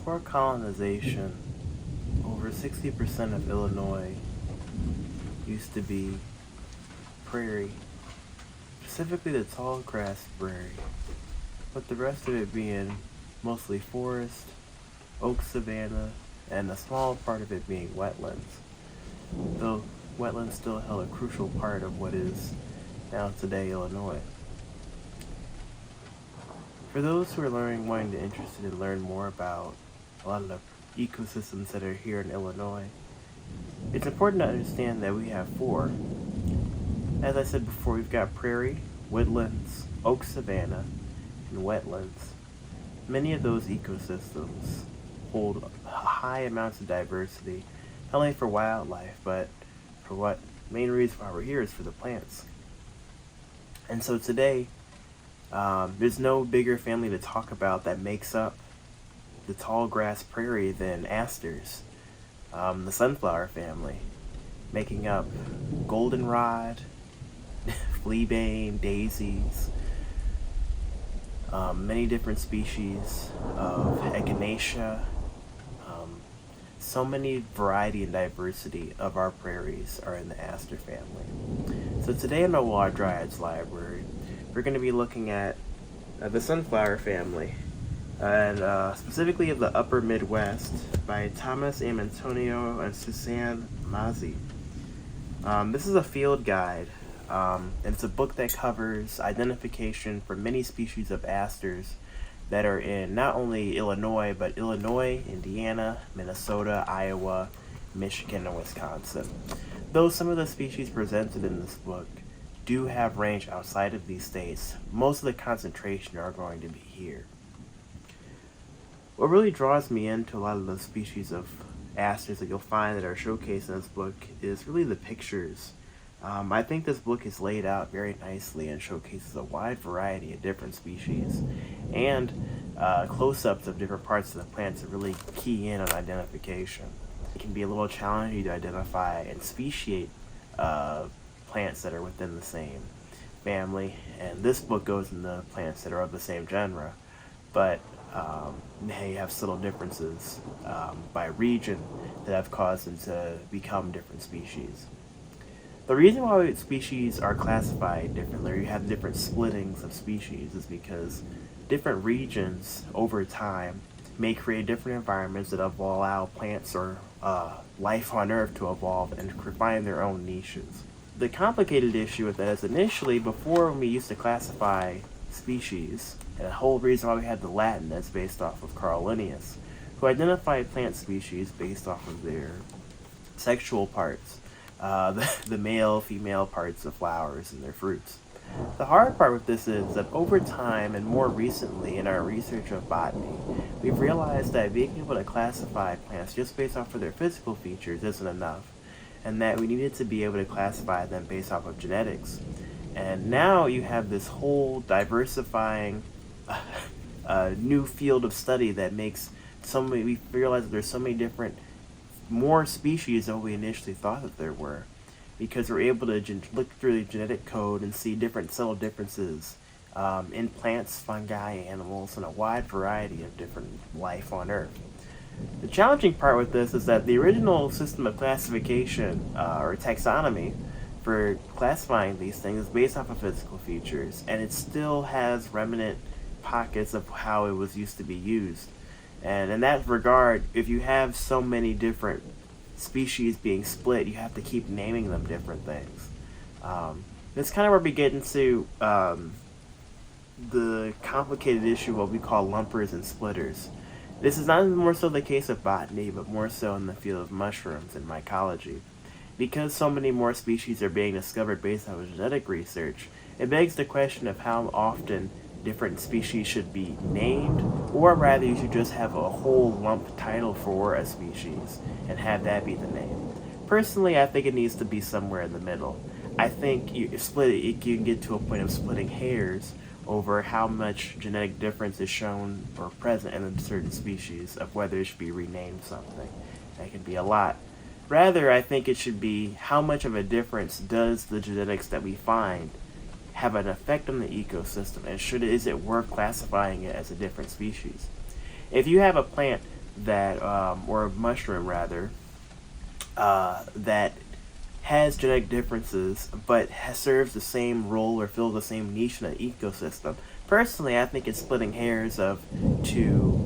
Before colonization, over 60% of Illinois used to be prairie, specifically the tall grass prairie, with the rest of it being mostly forest, oak savanna, and a small part of it being wetlands, though wetlands still held a crucial part of what is now today Illinois. For those who are interested in learn more about a lot of the ecosystems that are here in Illinois, it's important to understand that we have four. As I said before, we've got prairie, woodlands, oak savanna, and wetlands. Many of those ecosystems hold high amounts of diversity, not only for wildlife, but for what main reason why we're here is for the plants. And so today, there's no bigger family to talk about that makes up the tall grass prairie than asters, the sunflower family, making up goldenrod, fleabane, daisies, many different species of echinacea, so many variety and diversity of our prairies are in the aster family. So today in the Dryad's library, we're going to be looking at the sunflower family, and specifically of the upper Midwest by Thomas M. Antonio and Suzanne Mazzi. This is a field guide, and it's a book that covers identification for many species of asters that are in not only Illinois, but Illinois, Indiana, Minnesota, Iowa, Michigan, and Wisconsin. Though some of the species presented in this book do have range outside of these states, most of the concentration are going to be here. What really draws me into a lot of the species of asters that you'll find that are showcased in this book is really the pictures. I think this book is laid out very nicely and showcases a wide variety of different species and close-ups of different parts of the plants that really key in on identification. It can be a little challenging to identify and speciate plants that are within the same family, and this book goes into plants that are of the same genre, but they have subtle differences by region that have caused them to become different species. The reason why species are classified differently, or you have different splittings of species, is because different regions over time may create different environments that allow plants or life on Earth to evolve and find their own niches. The complicated issue with that is initially, before we used to classify species, and the whole reason why we had the Latin that's based off of Carl Linnaeus, who identified plant species based off of their sexual parts, the male, female parts of flowers and their fruits. The hard part with this is that over time, and more recently in our research of botany, we've realized that being able to classify plants just based off of their physical features isn't enough, and that we needed to be able to classify them based off of genetics. And now you have this whole diversifying new field of study that makes we realize that there's so many different, more species than we initially thought that there were, because we're able to look through the genetic code and see different subtle differences in plants, fungi, animals, and a wide variety of different life on Earth. The challenging part with this is that the original system of classification, or taxonomy, for classifying these things is based off of physical features, and it still has remnant pockets of how it was used to be used. And in that regard, if you have so many different species being split, you have to keep naming them different things. That's kind of where we get into the complicated issue of what we call lumpers and splitters. This is not more so the case of botany, but more so in the field of mushrooms and mycology. Because so many more species are being discovered based on genetic research, it begs the question of how often different species should be named, or rather you should just have a whole lump title for a species and have that be the name. Personally, I think it needs to be somewhere in the middle. I think you can get to a point of splitting hairs over how much genetic difference is shown or present in a certain species of whether it should be renamed something. That can be a lot. Rather, I think it should be how much of a difference does the genetics that we find have an effect on the ecosystem, and is it worth classifying it as a different species? If you have a plant that, or a mushroom rather, that has genetic differences but serves the same role or fills the same niche in an ecosystem. Personally, I think it's splitting hairs of to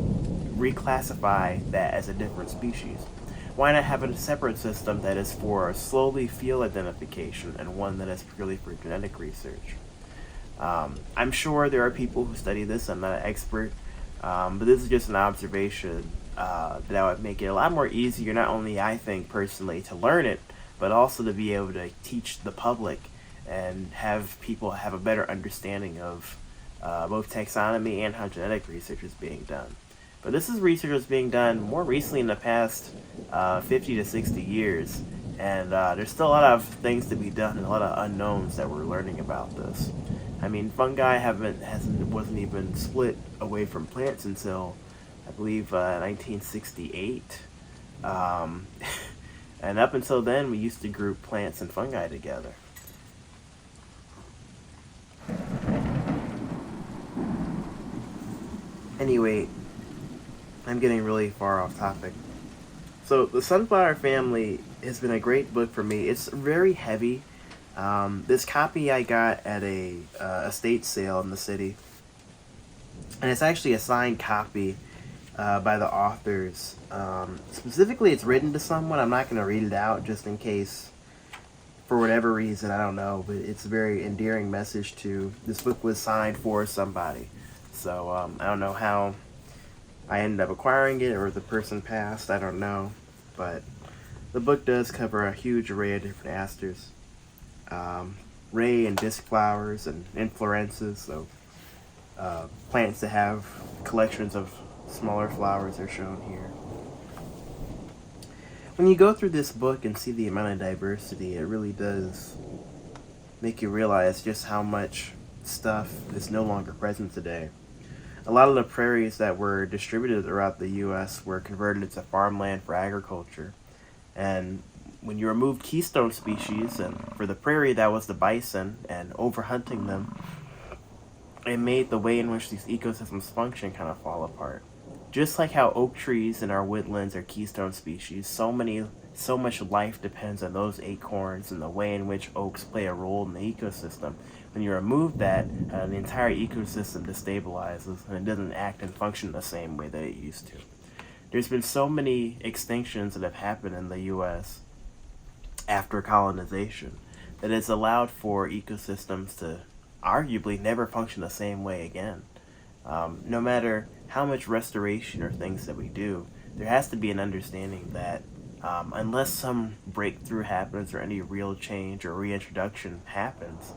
reclassify that as a different species. Why not have a separate system that is for slowly field identification and one that is purely for genetic research? I'm sure there are people who study this. I'm not an expert, but this is just an observation that would make it a lot more easier, not only I think personally, to learn it, but also to be able to teach the public and have people have a better understanding of both taxonomy and how genetic research is being done. But this is research that's being done more recently in the past 50 to 60 years, and there's still a lot of things to be done and a lot of unknowns that we're learning about this. I mean, fungi wasn't even split away from plants until I believe 1968, and up until then, we used to group plants and fungi together. Anyway, I'm getting really far off topic. So the Sunflowr family has been a great book for me. It's very heavy. This copy I got at a estate sale in the city, and it's actually a signed copy by the authors. Specifically, it's written to someone. I'm not going to read it out just in case, for whatever reason, I don't know, but it's a very endearing message to, this book was signed for somebody. So I don't know how I ended up acquiring it or the person passed, I don't know. But the book does cover a huge array of different asters. Ray and disc flowers and inflorescences, so plants that have collections of smaller flowers are shown here. When you go through this book and see the amount of diversity, it really does make you realize just how much stuff is no longer present today. A lot of the prairies that were distributed throughout the U.S. were converted into farmland for agriculture. And when you removed keystone species, and for the prairie that was the bison, and overhunting them, it made the way in which these ecosystems function kind of fall apart. Just like how oak trees in our woodlands are keystone species, so much life depends on those acorns and the way in which oaks play a role in the ecosystem. When you remove that, the entire ecosystem destabilizes and it doesn't act and function the same way that it used to. There's been so many extinctions that have happened in the U.S. after colonization that has allowed for ecosystems to arguably never function the same way again. No matter how much restoration or things that we do, there has to be an understanding that unless some breakthrough happens or any real change or reintroduction happens,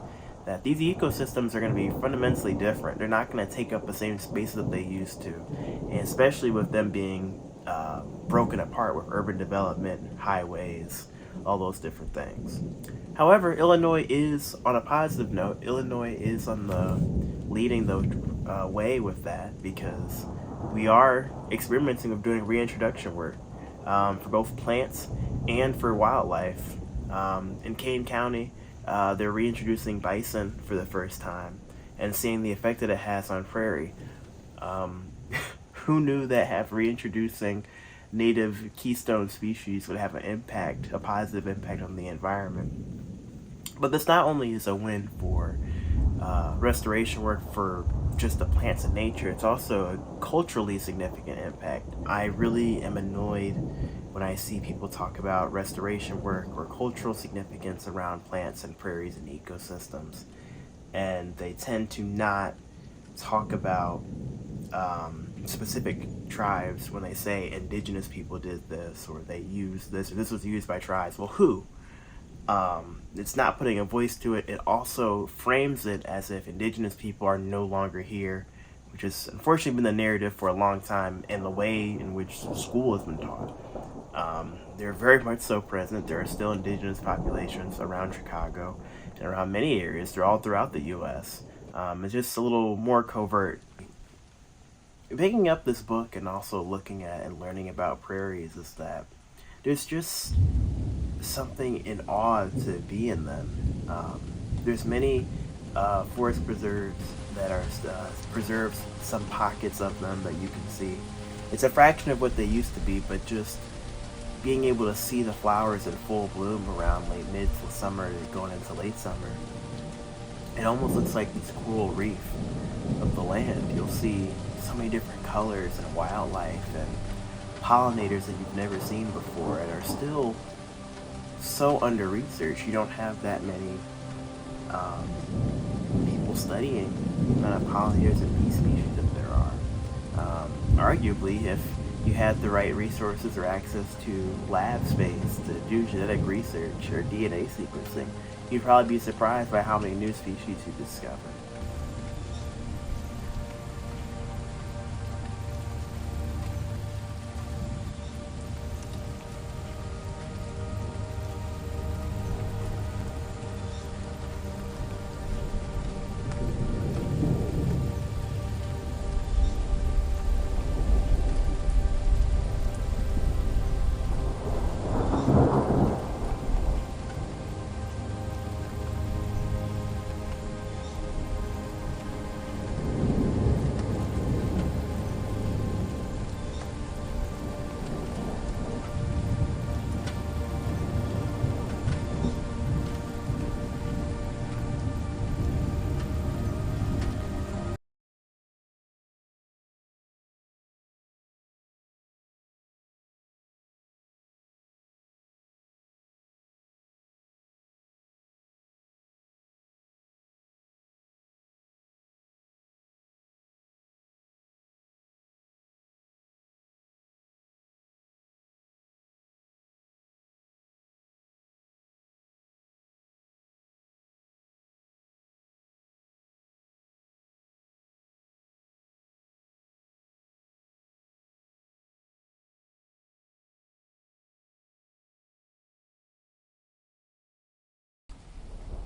that these ecosystems are going to be fundamentally different. They're not going to take up the same space that they used to, and especially with them being broken apart with urban development, highways, all those different things. However, Illinois is, on a positive note, Illinois is on the leading the way with that, because we are experimenting with doing reintroduction work for both plants and for wildlife. In Kane County, they're reintroducing bison for the first time and seeing the effect that it has on Prairie. Who knew that reintroducing native keystone species would have a positive impact on the environment? But this not only is a win for restoration work for just the plants and nature, it's also a culturally significant impact. I really am annoyed when I see people talk about restoration work or cultural significance around plants and prairies and ecosystems, and they tend to not talk about specific tribes when they say indigenous people did this, or they used this, or this was used by tribes. Well, who? It's not putting a voice to it. It also frames it as if indigenous people are no longer here, which has unfortunately been the narrative for a long time in the way in which school has been taught. They're very much so present. There are still indigenous populations around Chicago and around many areas. They're all throughout the U.S. It's just a little more covert. Picking up this book and also looking at and learning about prairies is that there's just something in awe to be in them. There's many forest preserves that are preserves, some pockets of them that you can see. It's a fraction of what they used to be, but just being able to see the flowers in full bloom around late mid to summer going into late summer, it almost looks like this coral reef of the land. You'll see so many different colors and wildlife and pollinators that you've never seen before and are still so under research. You don't have that many people studying the amount of pollinators and bee species that there are. Arguably, if you had the right resources or access to lab space to do genetic research or DNA sequencing, you'd probably be surprised by how many new species you discover.